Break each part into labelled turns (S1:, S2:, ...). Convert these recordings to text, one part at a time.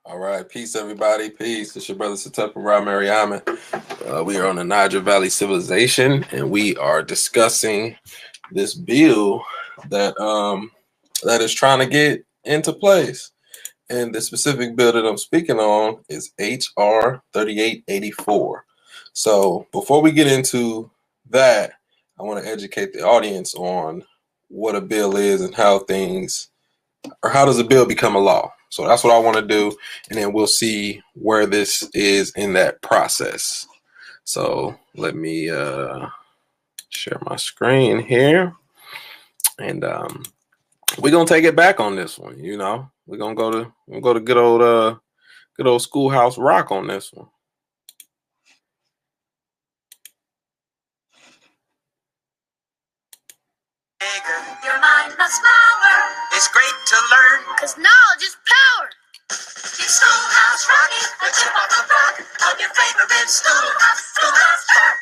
S1: All right, peace, everybody. Peace. It's your brother Satep and Rob Mariaman. We are on the Niger Valley Civilization, and we are discussing this bill that is trying to get into place. And the specific bill that I'm speaking on is HR 3884. So before we get into that, I want to educate the audience on what a bill is and how does a bill become a law. So that's what I want to do, and then we'll see where this is in that process. So let me share my screen here, and we're gonna take it back on this one. We're gonna go to good old Schoolhouse Rock on this one.
S2: Your mind must power. It's great to learn, 'cause knowledge is power. It's Schoolhouse Rocky, the tip of the block of your favorite schoolhouse talk.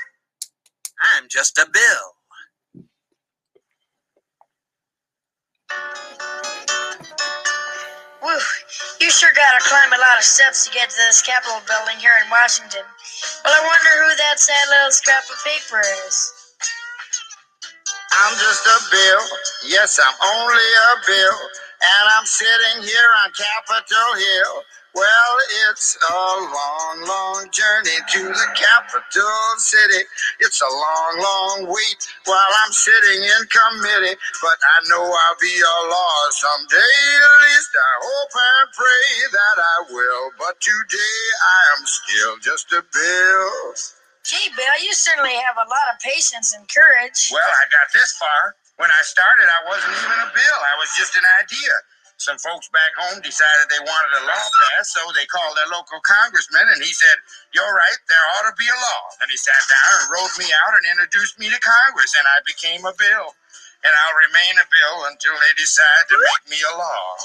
S2: I'm just a bill.
S3: Woo, you sure gotta climb a lot of steps to get to this Capitol building here in Washington. Well, I wonder who that sad little scrap of paper is.
S4: I'm just a bill. Yes, I'm only a bill. And I'm sitting here on Capitol Hill. Well, it's a long, long journey to the capital city. It's a long, long wait while I'm sitting in committee. But I know I'll be a law someday. At least I hope and pray that I will. But today I am still just a bill.
S3: Gee, Bill, you certainly have a lot of patience and courage.
S4: Well, I got this far. When I started, I wasn't even a bill. I was just an idea. Some folks back home decided they wanted a law passed, so they called their local congressman, and he said, "You're right, there ought to be a law." And he sat down and wrote me out and introduced me to Congress, and I became a bill. And I'll remain a bill until they decide to make me a law.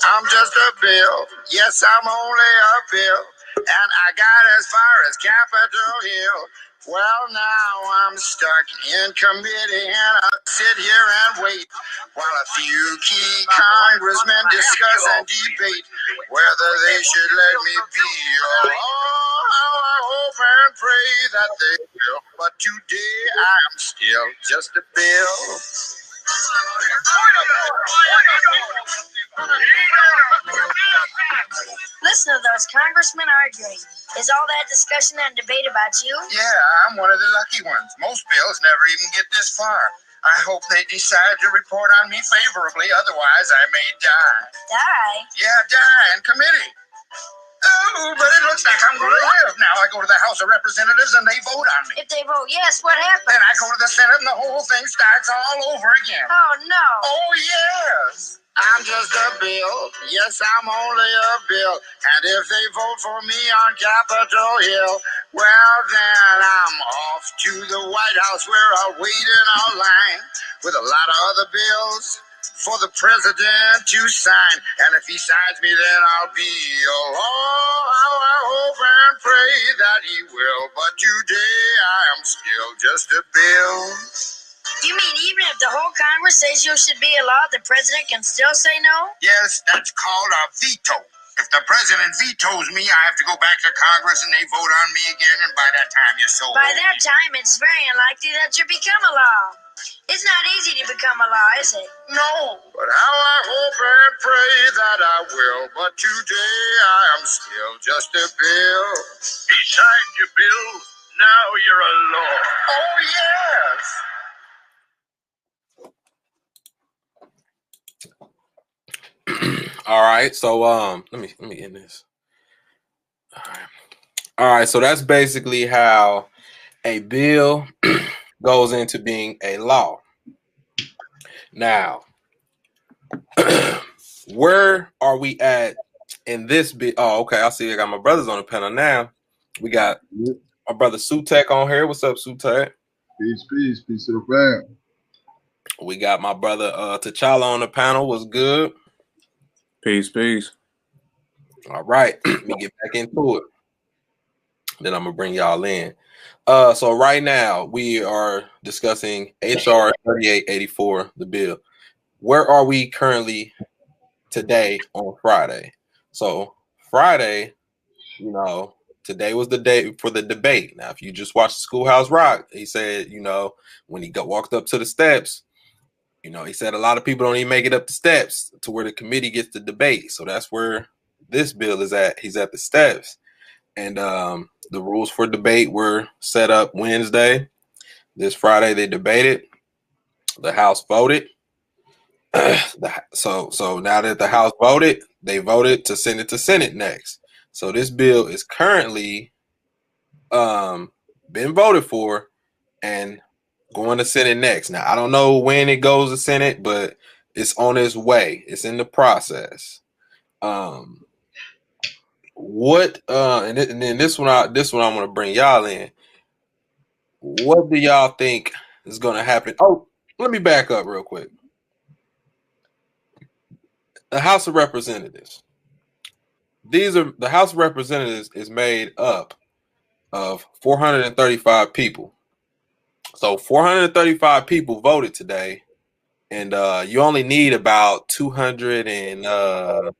S4: I'm just a bill. Yes, I'm only a bill. And I got as far as Capitol Hill. Well, now I'm stuck in committee, and I'll sit here and wait while a few key congressmen discuss and debate whether they should let me be a law. How I hope and pray that they will. But today I am still just a bill.
S3: Listen to those congressmen arguing. Is all that discussion and debate about you?
S4: Yeah, I'm one of the lucky ones. Most bills never even get this far. I hope they decide to report on me favorably, otherwise I may die.
S3: Die?
S4: Yeah, die in committee. Oh, but it looks like I'm going to live. Now I go to the House of Representatives and they vote on me.
S3: If they vote yes, what happens?
S4: Then I go to the Senate and the whole thing starts all over again.
S3: Oh, no.
S4: Oh, yes. I'm just a bill. Yes, I'm only a bill. And if they vote for me on Capitol Hill, well, then I'm off to the White House where I'll wait in our line with a lot of other bills for the president to sign. And if he signs me, then I'll be a law. How I hope and pray that he will. But today I am still just a bill.
S3: You mean even if the whole Congress says you should be a law, the president can still say no?
S4: Yes, that's called a veto. If the president vetoes me, I have to go back to Congress and they vote on me again, and by that time you're so
S3: By
S4: old.
S3: that time, it's very unlikely that you become a law. It's not easy to become a law, is it?
S4: No, but how I hope and pray that I will. But today I am still just a bill. He signed your bill. Now you're a law. Oh, yes.
S1: All right, so let me end this. All right, so that's basically how a bill goes into being a law. Now, where are we at in this bill? Oh, okay, I see. I got my brothers on the panel now. We got my brother Sutek on here. What's up, Sutek?
S5: Peace to the fam.
S1: We got my brother T'Challa on the panel. What's good?
S6: Peace.
S1: All right, let me get back into it. Then I'm gonna bring y'all in. So right now we are discussing HR 3884, the bill. Where are we currently today on Friday? So Friday, today was the day for the debate. Now, if you just watched the Schoolhouse Rock, he said, when he walked up to the steps, he said a lot of people don't even make it up the steps to where the committee gets the debate. So that's where this bill is at. He's at the steps. And the rules for debate were set up Wednesday. This Friday, they debated. The House voted. So now that the House voted, they voted to send it to Senate next. So this bill is currently been voted for and going to Senate next. Now, I don't know when it goes to Senate, but it's on its way. It's in the process. And then this one I want to bring y'all in. What do y'all think is going to happen? Oh, let me back up real quick. The House of Representatives. The House of Representatives is made up of 435 people. So 435 people voted today, and you only need about 200 and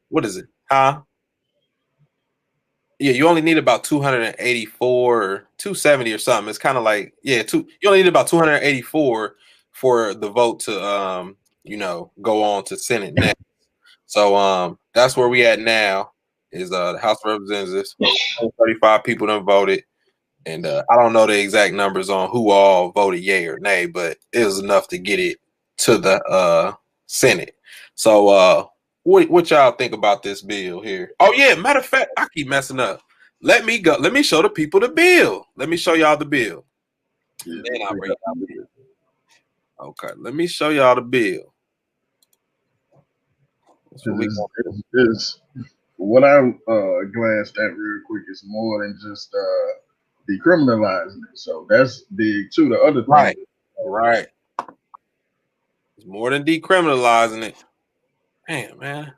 S1: what is it? Huh? Yeah, you only need about 284 or 270 or something. It's kind of like you only need about 284 for the vote to go on to Senate next. So that's where we at now. Is the House of Representatives. 35 people done voted. And I don't know the exact numbers on who all voted yay or nay, but it was enough to get it to the Senate. So what y'all think about this bill here? Oh, yeah, matter of fact, I keep messing up. Let me go. Let me show the people the bill. Let me show y'all the bill.
S5: Yeah,
S1: then I'll bring y'all the bill. Okay, let me show y'all the bill.
S5: What I glanced at real quick is more than just decriminalizing it. So that's big too. The other thing,
S1: right. It's more than decriminalizing it. Damn, man.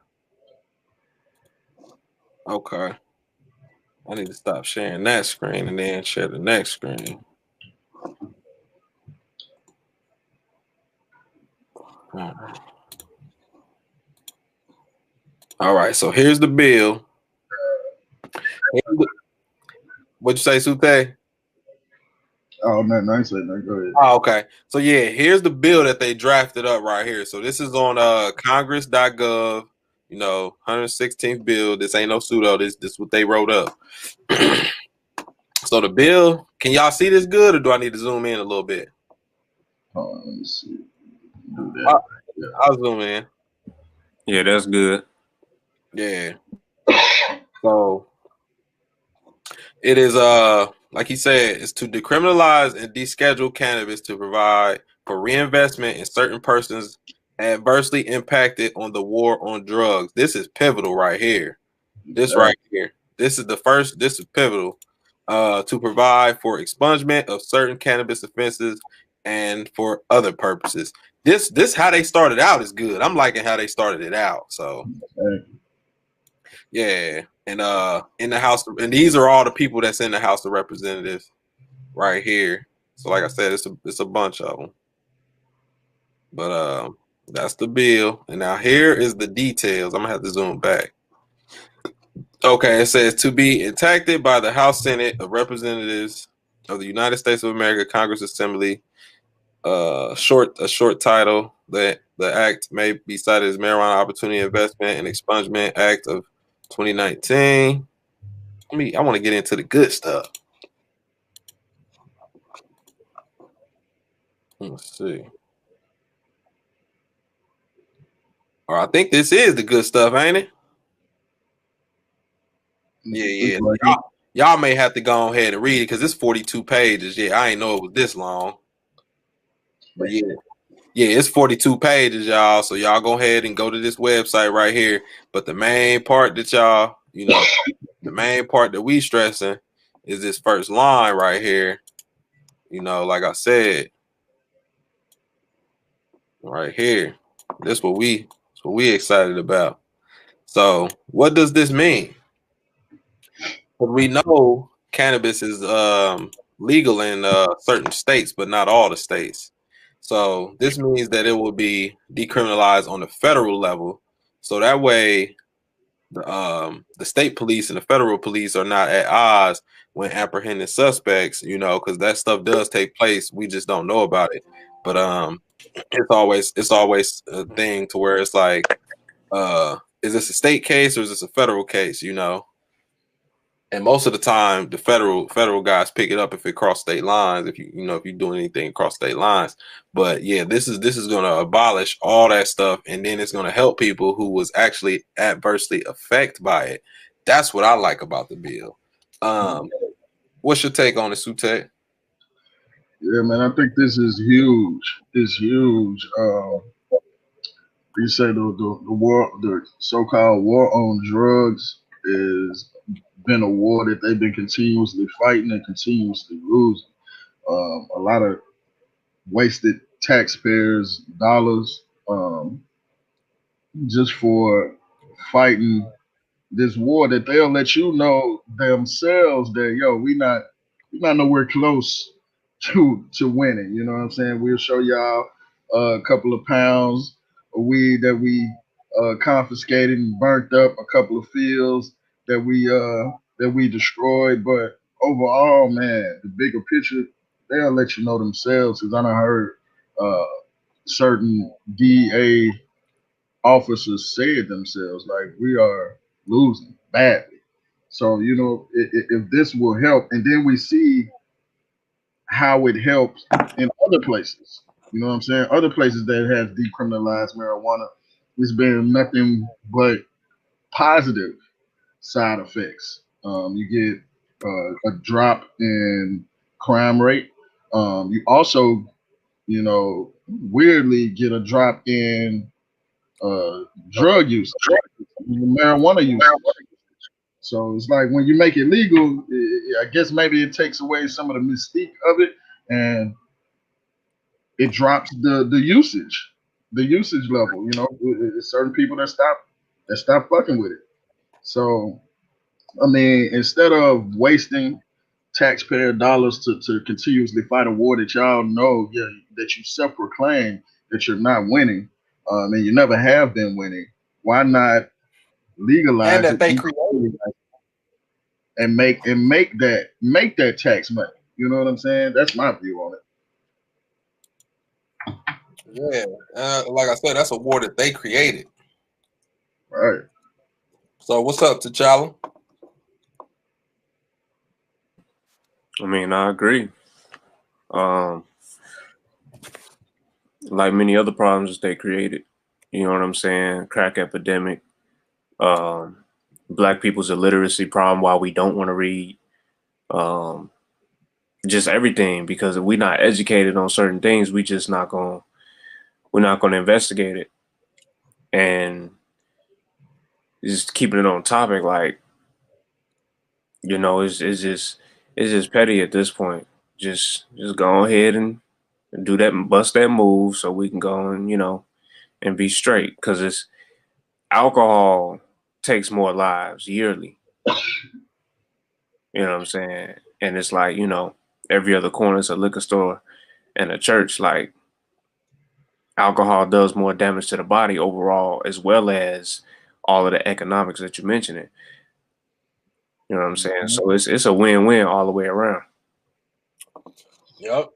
S1: Okay. I need to stop sharing that screen and then share the next screen. All right, so here's the bill. What'd you say, Sute?
S5: Oh, no, I said no. Go ahead.
S1: Oh, okay. So yeah, here's the bill that they drafted up right here. So this is on Congress.gov. 116th bill. This ain't no pseudo. This is what they wrote up. So the bill, can y'all see this good, or do I need to zoom in a little bit?
S5: Let me see. Do that.
S1: I'll zoom in.
S6: Yeah, that's good.
S1: Yeah. So it is like he said, it's to decriminalize and deschedule cannabis to provide for reinvestment in certain persons adversely impacted on the war on drugs. This is pivotal right here. This right here. This is the first. This is pivotal. To provide for expungement of certain cannabis offenses and for other purposes. This how they started out is good. I'm liking how they started it out. So yeah. And in the House, and these are all the people that's in the House of Representatives right here. So like I said, it's a bunch of them. But that's the bill. And now here is the details. I'm gonna have to zoom back. Okay, it says to be enacted by the House Senate of Representatives of the United States of America, Congress Assembly. A short title that the act may be cited as Marijuana Opportunity Investment and Expungement Act of 2019. I want to get into the good stuff. Let's see. Or I think this is the good stuff, ain't it? Yeah. Y'all may have to go ahead and read it because it's 42 pages. Yeah, I ain't know it was this long. But yeah, it's 42 pages, y'all. So y'all go ahead and go to this website right here. But the main part that y'all, the main part that we stressing is this first line right here. Like I said, right here. That's what we excited about. So what does this mean? We know cannabis is legal in certain states, but not all the states. So this means that it will be decriminalized on the federal level. So that way, the state police and the federal police are not at odds when apprehending suspects, you know, because that stuff does take place. We just don't know about it. But it's always a thing to where it's like, is this a state case or is this a federal case, you know? And most of the time, the federal guys pick it up if it cross state lines. If if you're doing anything across state lines, but yeah, this is going to abolish all that stuff, and then it's going to help people who was actually adversely affected by it. That's what I like about the bill. What's your take on it, Sute?
S5: Yeah, man, I think this is huge. It's huge. You say the war, the so-called war on drugs is been a war that they've been continuously fighting and continuously losing. A lot of wasted taxpayers' dollars just for fighting this war that they'll let you know themselves that we not nowhere close to winning. You know what I'm saying? We'll show y'all a couple of pounds of weed that we confiscated and burnt up, a couple of fields that we destroyed. But overall, man, the bigger picture, they'll let you know themselves. Because I done heard uh, certain DA officers say it themselves, like we are losing badly. So if this will help, and then we see how it helps in other places. You know what I'm saying? Other places that have decriminalized marijuana, it's been nothing but positive side effects. You get a drop in crime rate. You also, weirdly get a drop in drug use, marijuana use. So it's like when you make it legal, I guess maybe it takes away some of the mystique of it, and it drops the usage level. Certain people that stop fucking with it. So I mean, instead of wasting taxpayer dollars to continuously fight a war that y'all know, yeah, that you self-proclaim that you're not winning, and you never have been winning, why not
S1: And
S5: legalize
S1: that
S5: it
S1: they create.
S5: and make that tax money? You know what I'm saying? That's my view on it.
S1: Yeah, like I said, that's a war that they created.
S5: Right.
S1: So what's up, T'Challa?
S6: I mean, I agree. Like many other problems they created, you know what I'm saying? Crack epidemic, black people's illiteracy problem, why we don't want to read, just everything. Because if we're not educated on certain things, we're not gonna investigate it. And just keeping it on topic, like it's just petty at this point. Just go ahead and do that and bust that move so we can go and and be straight, because it's alcohol takes more lives yearly. You know what I'm saying? And it's like, every other corner is a liquor store and a church. Like, alcohol does more damage to the body overall, as well as all of the economics that you mentioned. You know what I'm saying? So it's a win-win all the way around.
S1: Yep.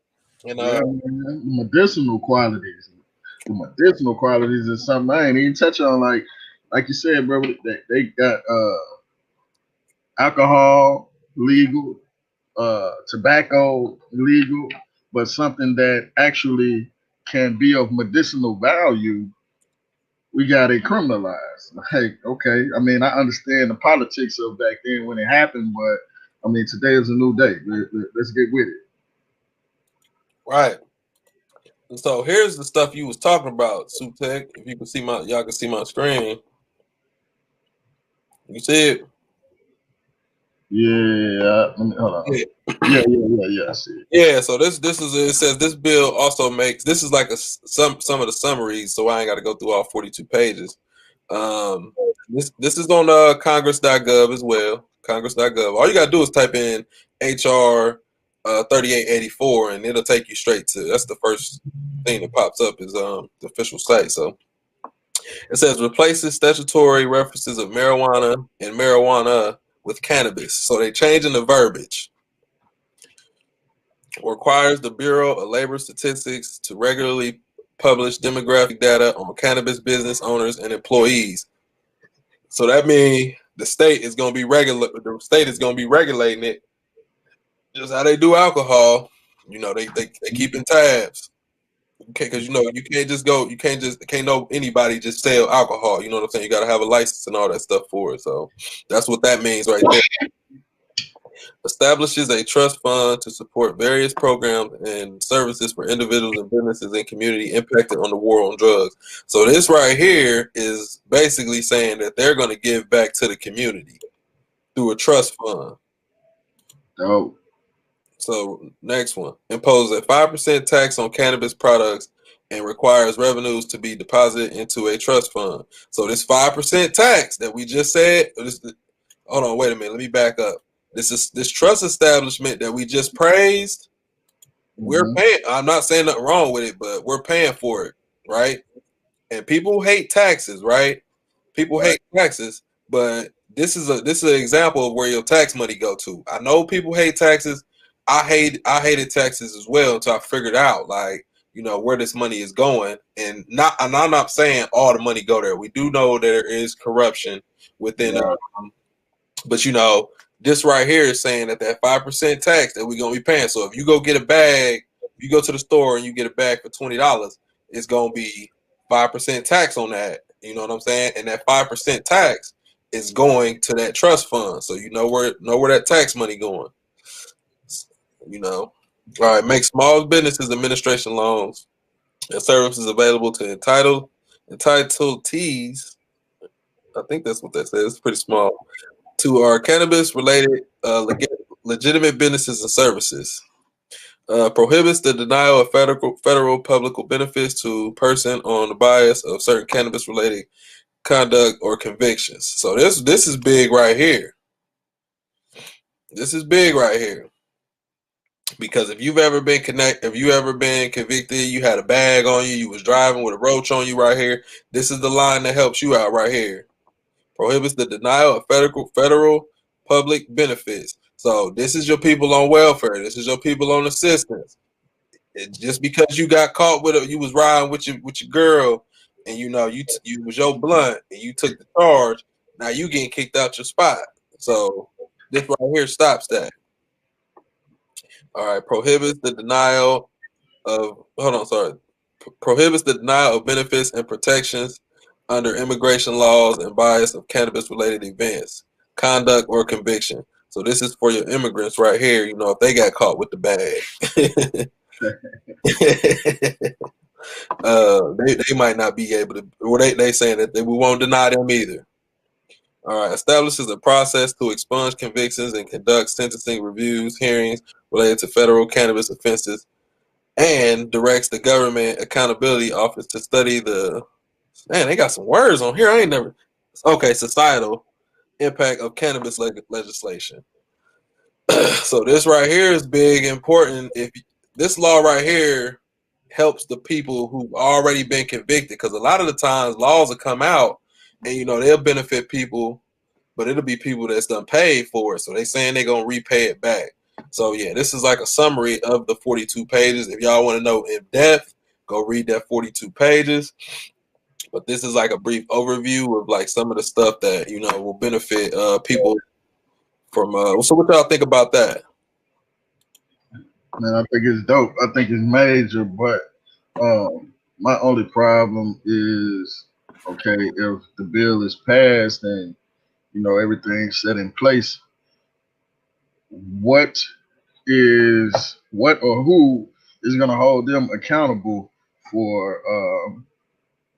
S1: And
S5: Yeah, man. Medicinal qualities. The medicinal qualities is something I ain't even touch on. Like you said, bro, they got alcohol legal, tobacco legal, but something that actually can be of medicinal value, we got it criminalized. Like, okay, I mean, I understand the politics of back then when it happened, but I mean, today is a new day. Let's get with it.
S1: right. And so here's the stuff you was talking about, Sutek. If you can see y'all can see my screen. You see it?
S5: Yeah, hold on.
S1: Yeah.
S5: Yeah. I see it.
S1: Yeah. So this is it says this bill also makes this is like some of the summaries, so I ain't got to go through all 42 pages. This is on Congress.gov as well. Congress.gov. All you gotta do is type in HR 3884, and it'll take you straight to. That's the first thing that pops up is the official site. So It says replaces statutory references of marijuana and marijuana with cannabis. So they changing the verbiage. Requires the Bureau of Labor Statistics to regularly publish demographic data on cannabis business owners and employees. So that means the state is going to be The state is going to be regulating it, just how they do alcohol. You know, they keeping tabs. Okay, because you can't just go. Can't know anybody just sell alcohol. You know what I'm saying? You got to have a license and all that stuff for it. So that's what that means right there. Establishes a trust fund to support various programs and services for individuals and businesses and community impacted on the war on drugs. So this right here is basically saying that they're going to give back to the community through a trust fund.
S5: Oh.
S1: So next one, imposes a 5% tax on cannabis products and requires revenues to be deposited into a trust fund. So this 5% tax that we just said, hold on, wait a minute, let me back up. This trust establishment that we just praised, we're paying. I'm not saying nothing wrong with it, but we're paying for it, right? And people hate taxes, right? People hate taxes, but this is an example of where your tax money go to. I know people hate taxes. I hated taxes as well until I figured out where this money is going. And I'm not saying all the money go there. We do know there is corruption within but this right here is saying that 5% tax that we're gonna be paying. So if you go get a bag, if you go to the store and you get a bag for $20, it's gonna be 5% tax on that. You know what I'm saying? And that 5% tax is going to that trust fund. So where that tax money going. All right, make small businesses administration loans and services available to entitled-tees. I think that's what that says. It's pretty small. To our cannabis-related legitimate businesses and services. Prohibits the denial of federal public benefits to person on the bias of certain cannabis-related conduct or convictions. So this is big right here. This is big right here. Because if you've ever been convicted, you had a bag on you, you was driving with a roach on you right here, this is the line that helps you out right here. Prohibits the denial of federal public benefits. So this is your people on welfare. This is your people on assistance. Just because you got caught you was riding with your girl, and you was your blunt, and you took the charge. Now you getting kicked out your spot. So this right here stops that. All right, prohibits the denial of benefits and protections under immigration laws and bias of cannabis-related events, conduct, or conviction. So this is for your immigrants right here. If they got caught with the bag, they might not be able to. Or they saying that we won't deny them either. All right, establishes a process to expunge convictions and conduct sentencing reviews, hearings related to federal cannabis offenses, and directs the Government Accountability Office to study they got some words on here. Societal impact of cannabis legislation. So this right here is big, important. If this law right here helps the people who've already been convicted, because a lot of the times laws will come out and they'll benefit people, but it'll be people that's done paid for it. So they saying they're gonna repay it back. So yeah, this is like a summary of the 42 pages. If y'all want to know in depth, go read that 42 pages. But this is like a brief overview of like some of the stuff that will benefit people from. So what y'all think about that?
S5: Man, I think it's dope. I think it's major, but my only problem is, okay, if the bill is passed and everything's set in place, what or who is going to hold them accountable for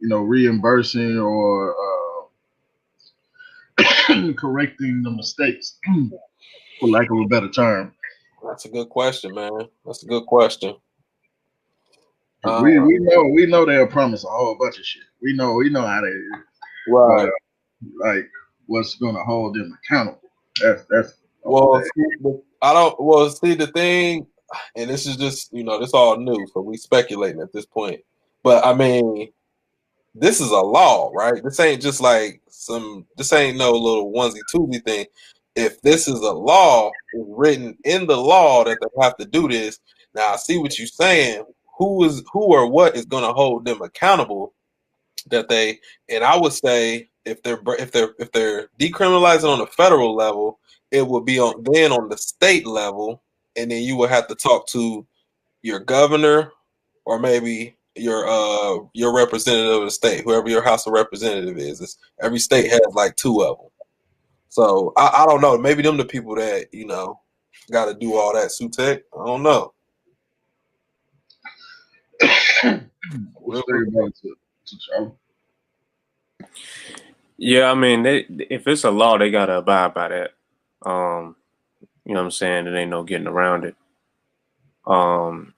S5: reimbursing or correcting the mistakes, for lack of a better term?
S1: That's a good question, man. That's a good question.
S5: We know they'll promise a whole bunch of shit. We know how they is.
S1: Right.
S5: But, like, what's going to hold them accountable? That's
S1: see the thing, and this is just this all new, so we speculating at this point. But I mean, this is a law, right? This ain't just like this ain't no little onesie twosie thing. If this is a law, it's written in the law that they have to do this. Now I see what you're saying. Who or what is going to hold them accountable? That they, and I would say if they're decriminalizing on the federal level, it would be on the state level, and then you would have to talk to your governor or maybe your representative of the state, whoever your House of Representative is. Every state has like two of them. So I don't know. Maybe them the people that got to do all that. Sutek, I don't know.
S5: What's the thing about it to Charlie?
S6: Yeah, I mean, if it's a law, they gotta abide by that. You know what I'm saying? There ain't no getting around it. And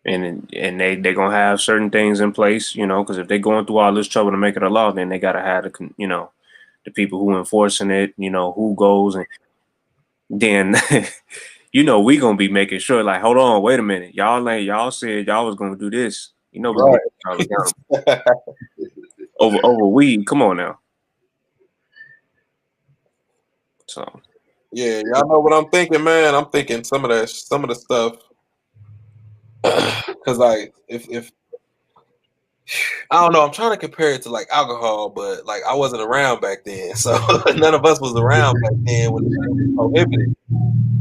S6: they gonna have certain things in place, because if they're going through all this trouble to make it a law, then they gotta have the people who enforcing it, who goes, and then we gonna be making sure, like, hold on, wait a minute, y'all said y'all was gonna do this, we
S1: Right.
S6: gonna get y'all accountable. over weed. Come on now. So
S1: yeah, y'all know what I'm thinking, man. I'm thinking some of the stuff, because like if I don't know, I'm trying to compare it to like alcohol, but like I wasn't around back then, so none of us was around back then when it was prohibited.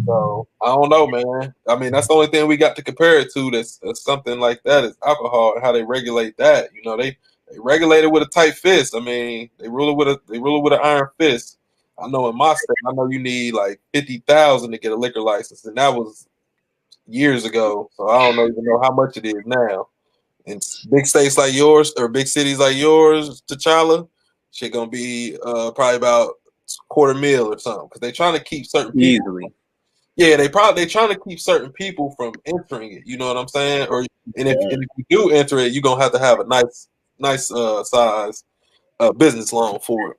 S1: So I don't know, man. I mean, that's the only thing we got to compare it to. That's something like that is alcohol and how they regulate that. They regulate it with a tight fist. I mean, they rule it with an iron fist. I know in my state, I know you need like 50,000 to get a liquor license, and that was years ago. So I don't even know how much it is now. In big states like yours or big cities like yours, T'Challa, shit gonna be probably about $250,000 or something because they trying to keep certain people.
S6: easily.
S1: Yeah, they trying to keep certain people from entering it. You know what I'm saying? And if you do enter it, you're gonna have to have a nice size business loan for it.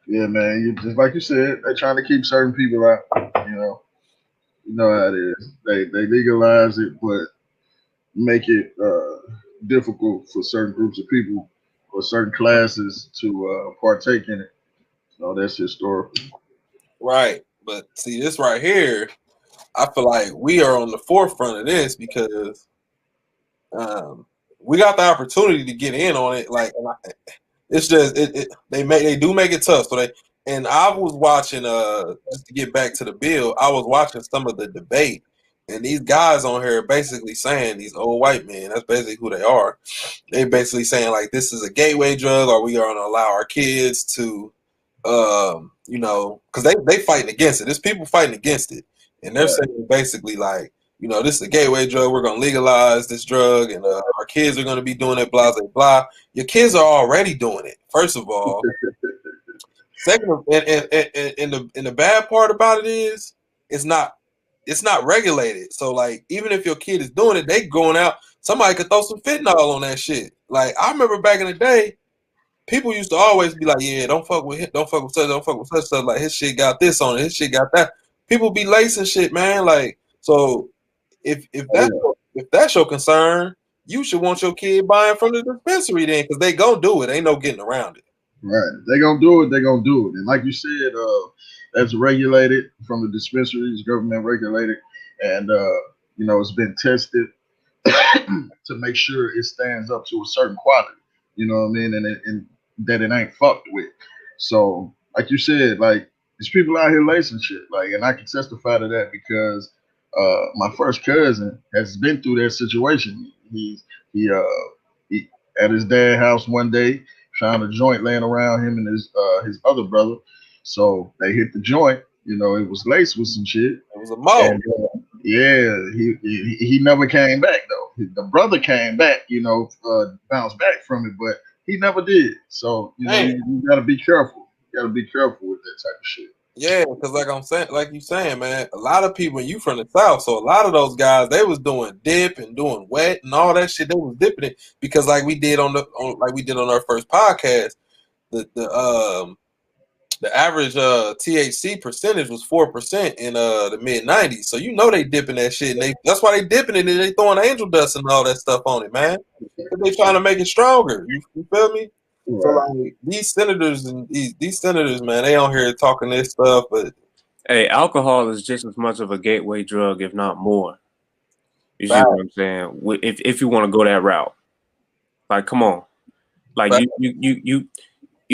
S5: Yeah, man. You just like you said, they're trying to keep certain people out. You know how it is. They legalize it, but make it difficult for certain groups of people or certain classes to partake in it. So that's historical.
S1: Right. But see, this right here, I feel like we are on the forefront of this because we got the opportunity to get in on it. Like, it's just they do make it tough. So and I was watching just to get back to the bill, I was watching some of the debate, and these guys on here basically saying, these old white men, that's basically who they are. They basically saying like this is a gateway drug, or we are going to allow our kids to because they fighting against it. There's people fighting against it, and they're saying basically like, this is a gateway drug. We're going to legalize this drug, and our kids are going to be doing it. Blah blah blah. Your kids are already doing it. First of all. Second, and the bad part about it is it's not regulated. So like, even if your kid is doing it, they going out. Somebody could throw some fentanyl on that shit. Like I remember back in the day. People used to always be like, "Yeah, don't fuck with him, don't fuck with such stuff." Like his shit got this on it, his shit got that. People be lacing shit, man. Like so, if that's your concern, you should want your kid buying from the dispensary then, because they gonna do it. Ain't no getting around it.
S5: Right. They gonna do it. They gonna do it. And like you said, that's regulated from the dispensaries, government regulated, and it's been tested to make sure it stands up to a certain quality. You know what I mean? And that it ain't fucked with. So, like you said, like there's people out here lacing shit. Like, and I can testify to that because my first cousin has been through that situation. He at his dad's house one day found a joint laying around him and his other brother. So they hit the joint. It was laced with some shit.
S1: It was a mo.
S5: And, yeah, he never came back though. The brother came back, bounced back from it, but he never did. So you gotta be careful. You gotta be careful with that type of shit.
S1: Yeah, because like you saying, man, a lot of people, you from the South, so a lot of those guys, they was doing dip and doing wet and all that shit. They was dipping it because like we did on our first podcast, the the average THC percentage was 4% in the mid 90s. So you know they dipping that shit, and that's why they dipping it and they throwing angel dust and all that stuff on it, man. They trying to make it stronger. You feel me? So
S5: Right.
S1: like these senators and these senators, man, they on here talking this stuff, but
S6: Hey, alcohol is just as much of a gateway drug, if not more. You see what I'm saying? If you want to go that route, like, come on, like you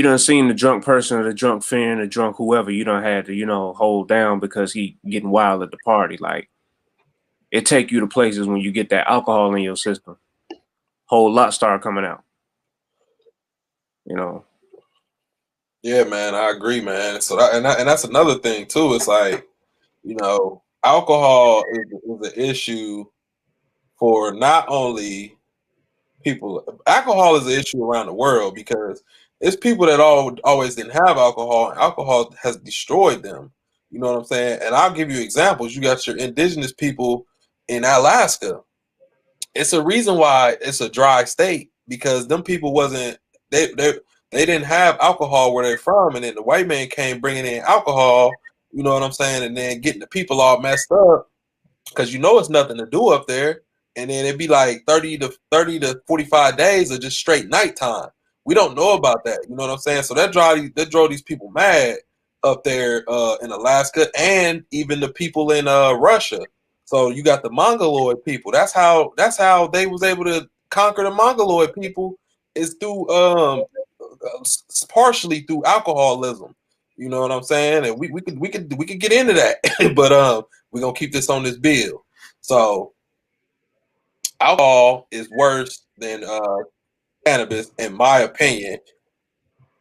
S6: done seen the drunk person or the drunk friend or drunk whoever you done had to hold down because he getting wild at the party. Like, it take you to places when you get that alcohol in your system. Whole lot start coming out.
S1: Yeah, man, I agree, man. So and that's another thing too. It's like, alcohol is an issue for not only people. Alcohol is an issue around the world because it's people that always didn't have alcohol, and alcohol has destroyed them. You know what I'm saying? And I'll give you examples. You got your indigenous people in Alaska. It's a reason why it's a dry state because them people wasn't they didn't have alcohol where they're from, and then the white man came bringing in alcohol. You know what I'm saying? And then getting the people all messed up because it's nothing to do up there. And then it'd be like 30 to 45 days of just straight nighttime. We don't know about that. You know what I'm saying? So that drove these people mad up there in Alaska, and even the people in Russia. So you got the Mongoloid people. That's how they was able to conquer the Mongoloid people, is through partially through alcoholism. You know what I'm saying? And we could get into that, but we're gonna keep this on this bill. So alcohol is worse than cannabis, in my opinion.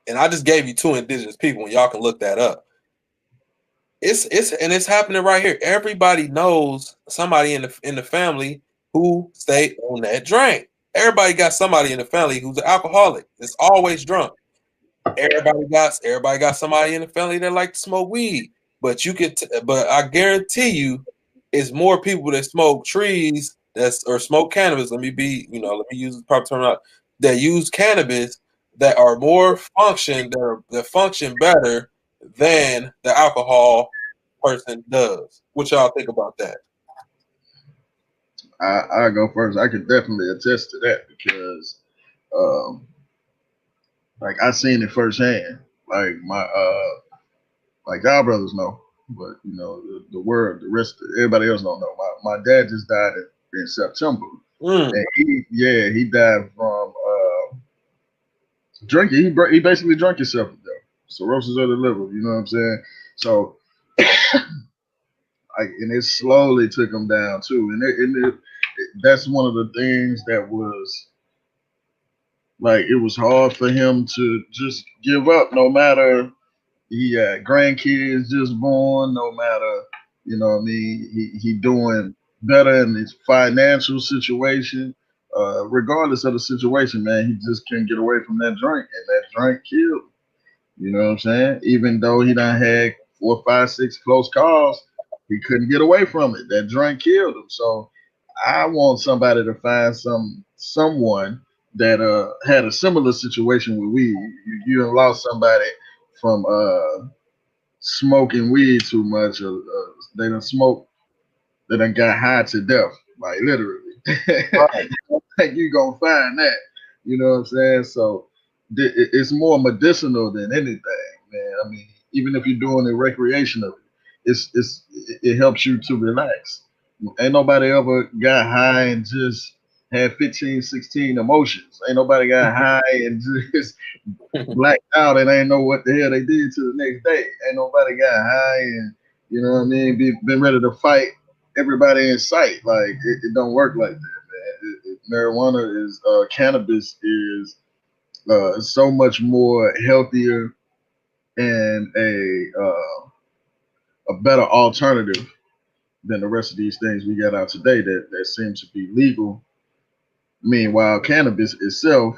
S1: And I just gave you two indigenous people, and y'all can look that up. It's happening right here. Everybody knows somebody in the family who stayed on that drink. Everybody got somebody in the family who's an alcoholic. It's always drunk. Everybody got somebody in the family that like to smoke weed. But but I guarantee you, it's more people that smoke trees or smoke cannabis. Let me use the proper term that use cannabis that are more that function better than the alcohol person does. What y'all think about that?
S5: I go first. I can definitely attest to that because, like, I seen it firsthand. Like like y'all brothers know, but the world, the rest, everybody else don't know. My dad just died in September, and he died from drinking. He basically drank himself to death, cirrhosis of the liver. You know what I'm saying? So, and it slowly took him down too, and that's one of the things that was like, it was hard for him to just give up, no matter he had grandkids just born, no matter, what I mean, he doing better in his financial situation. Regardless of the situation, man, he just couldn't get away from that drink, and that drink killed him. You know what I'm saying? Even though he done had 4, 5, 6 close calls, he couldn't get away from it. That drink killed him. So I want somebody to find someone that had a similar situation with weed. You done lost somebody from smoking weed too much, or they done smoked, they done got high to death, like literally. Right. Like, you gonna find that, you know what I'm saying? So it's more medicinal than anything, man. I mean, even if you're doing it recreationally, it helps you to relax. Ain't nobody ever got high and just had 15, 16 emotions. Ain't nobody got high and just blacked out and ain't know what the hell they did to the next day. Ain't nobody got high and, you know what I mean, been ready to fight everybody in sight. Like, it don't work like that, man. Marijuana is, cannabis is so much more healthier and a better alternative than the rest of these things we got out today that seem to be legal. Meanwhile, cannabis itself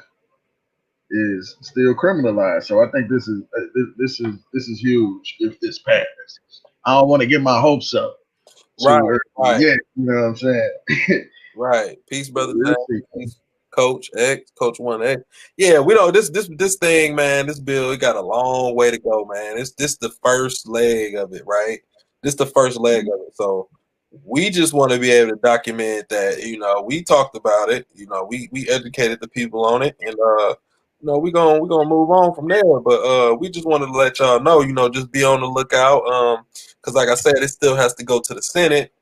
S5: is still criminalized. So I think this is huge if this passes. I don't want to get my hopes up.
S1: Right.
S5: Yeah, you know what I'm saying?
S1: Right. Peace, brother. Peace. Coach X, Coach 1X. Yeah, we don't this thing, man, this bill, it got a long way to go, man. It's this the first leg of it, right? This the first leg of it. So we just want to be able to document that, we talked about it, we educated the people on it, and we're gonna move on from there. But we just wanted to let y'all know, just be on the lookout. Because like I said, it still has to go to the Senate.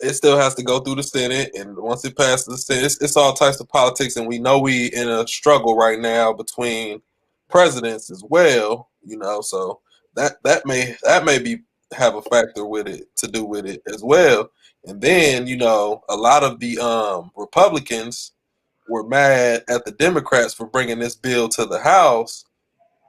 S1: It still has to go through the Senate, and once it passes the Senate, it's all types of politics, and we know we in a struggle right now between presidents as well. So that may be have a factor with it to do with it as well. And then a lot of the Republicans were mad at the Democrats for bringing this bill to the House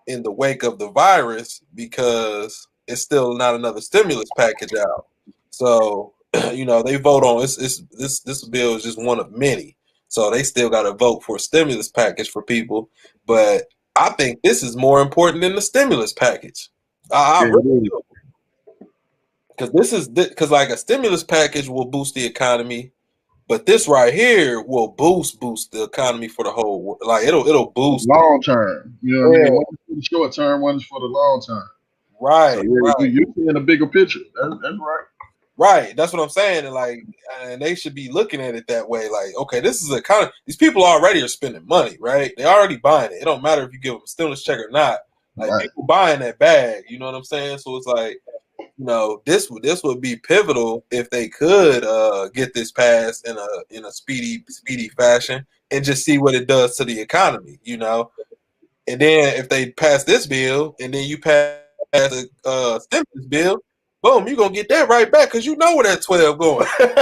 S1: in the wake of the virus because it's still not another stimulus package out. So they vote on this bill is just one of many. So they still got to vote for a stimulus package for people. But I think this is more important than the stimulus package. I really do. Because like a stimulus package will boost the economy, but this right here will boost the economy for the whole world. Like it'll boost
S5: long term. You know what I mean? One is for the short term, one is for the long term.
S1: Right.
S5: So you're seeing a bigger picture. That's right.
S1: Right, that's what I'm saying, and they should be looking at it that way. Like, okay, this is a kind of these people already are spending money, right? They already buying it. It don't matter if you give them a stimulus check or not. Like
S5: right.
S1: People buying that bag. You know what I'm saying? So it's like, this would be pivotal if they could get this passed in a speedy fashion and just see what it does to the economy. And then if they pass this bill and then you pass a stimulus bill. Boom, you're going to get that right back because you know where that 12 going. They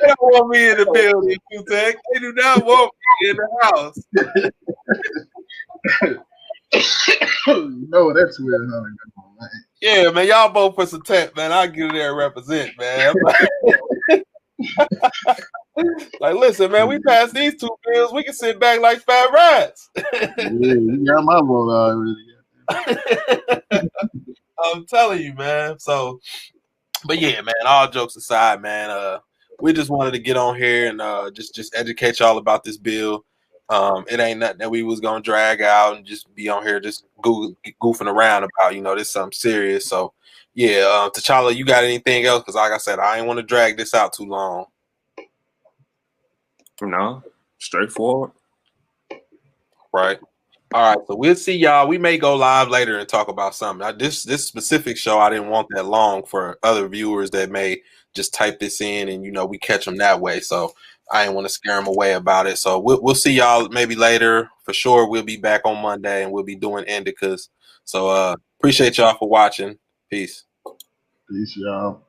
S1: don't want me in the building, Q-Tech. They do not want me in the house.
S5: You know that's where man.
S1: Yeah, man, y'all vote for some tech, man. I'll get in there and represent, man. Like, listen, man, we passed these two bills. We can sit back like fat rats.
S5: Yeah, you got my vote already.
S1: I'm telling you, man. So, but yeah, man, all jokes aside, man, we just wanted to get on here and just educate y'all about this bill. It ain't nothing that we was gonna drag out and just be on here just goofing around about. This is something serious. So, yeah, T'Challa, you got anything else? Because like I said, I ain't want to drag this out too long.
S6: No, straightforward.
S1: Right. All right, so we'll see y'all. We may go live later and talk about something. This specific show, I didn't want that long for other viewers that may just type this in and we catch them that way. So I didn't want to scare them away about it. So we'll see y'all maybe later for sure. We'll be back on Monday and we'll be doing Indicas. So appreciate y'all for watching. Peace.
S5: Peace, y'all.